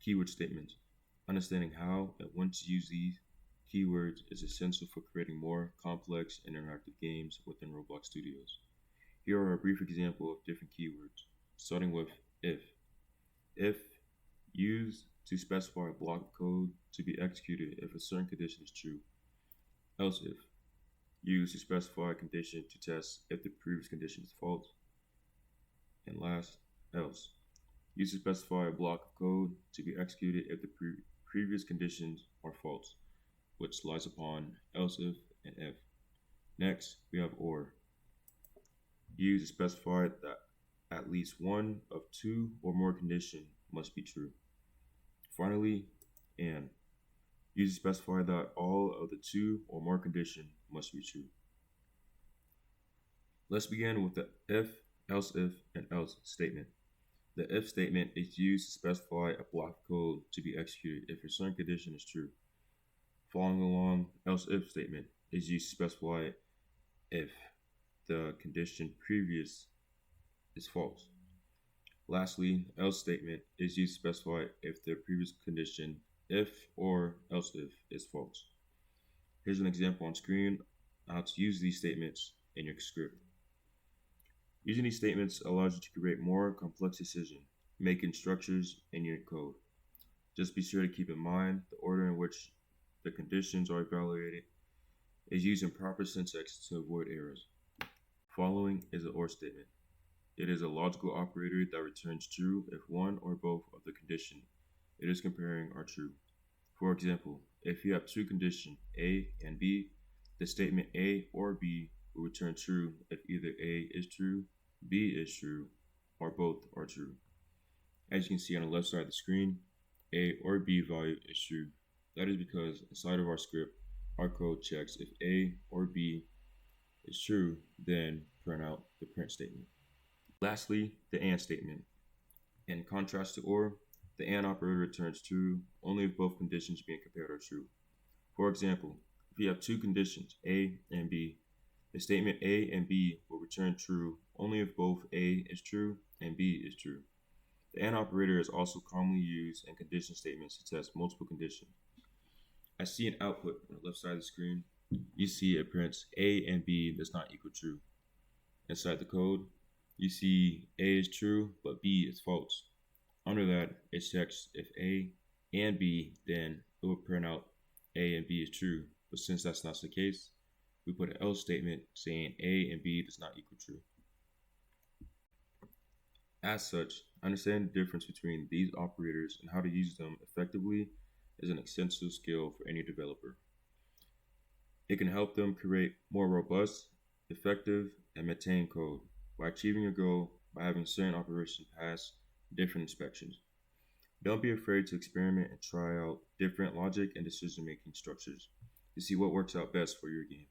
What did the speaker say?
Keyword statements. Understanding how and when to use these keywords is essential for creating more complex and interactive games within Roblox Studios. Here are a brief example of different keywords, starting with if. If used to specify a block of code to be executed if a certain condition is true. Else if used to specify a condition to test if the previous condition is false. And last, else used to specify a block of code to be executed if the previous conditions are false, which relies upon else if and if. Next, we have or, used to specify that at least one of two or more conditions must be true. Finally, and, used to specify that all of the two or more conditions must be true. Let's begin with the if, else if, and else statement. The if statement is used to specify a block of code to be executed if a certain condition is true. Following along, else if statement is used to specify if the condition previous is false. Lastly, else statement is used to specify if the previous condition, if or else if, is false. Here's an example on screen on how to use these statements in your script. Using these statements allows you to create more complex decision-making structures in your code. Just be sure to keep in mind the order in which the conditions are evaluated is used in proper syntax to avoid errors. Following is an or statement. It is a logical operator that returns true if one or both of the conditions it is comparing are true. For example, if you have two conditions, A and B, the statement A or B will return true if either A is true, B is true, or both are true. As you can see on the left side of the screen, A or B value is true. That is because inside of our script, our code checks if A or B is true, then print out the print statement. Lastly, the AND statement. In contrast to OR, the AND operator returns true only if both conditions being compared are true. For example, if you have two conditions, A and B, the statement A and B will return true only if both A is true and B is true. The AND operator is also commonly used in condition statements to test multiple conditions. As seen in output on the left side of the screen, you see it prints A and B does not equal true. Inside the code, you see A is true, but B is false. Under that, it checks if A and B, then it will print out A and B is true. But since that's not the case, we put an else statement saying A and B does not equal true. As such, understanding the difference between these operators and how to use them effectively is an essential skill for any developer. It can help them create more robust, effective, and maintained code by achieving your goal by having certain operations pass different inspections. Don't be afraid to experiment and try out different logic and decision-making structures to see what works out best for your game.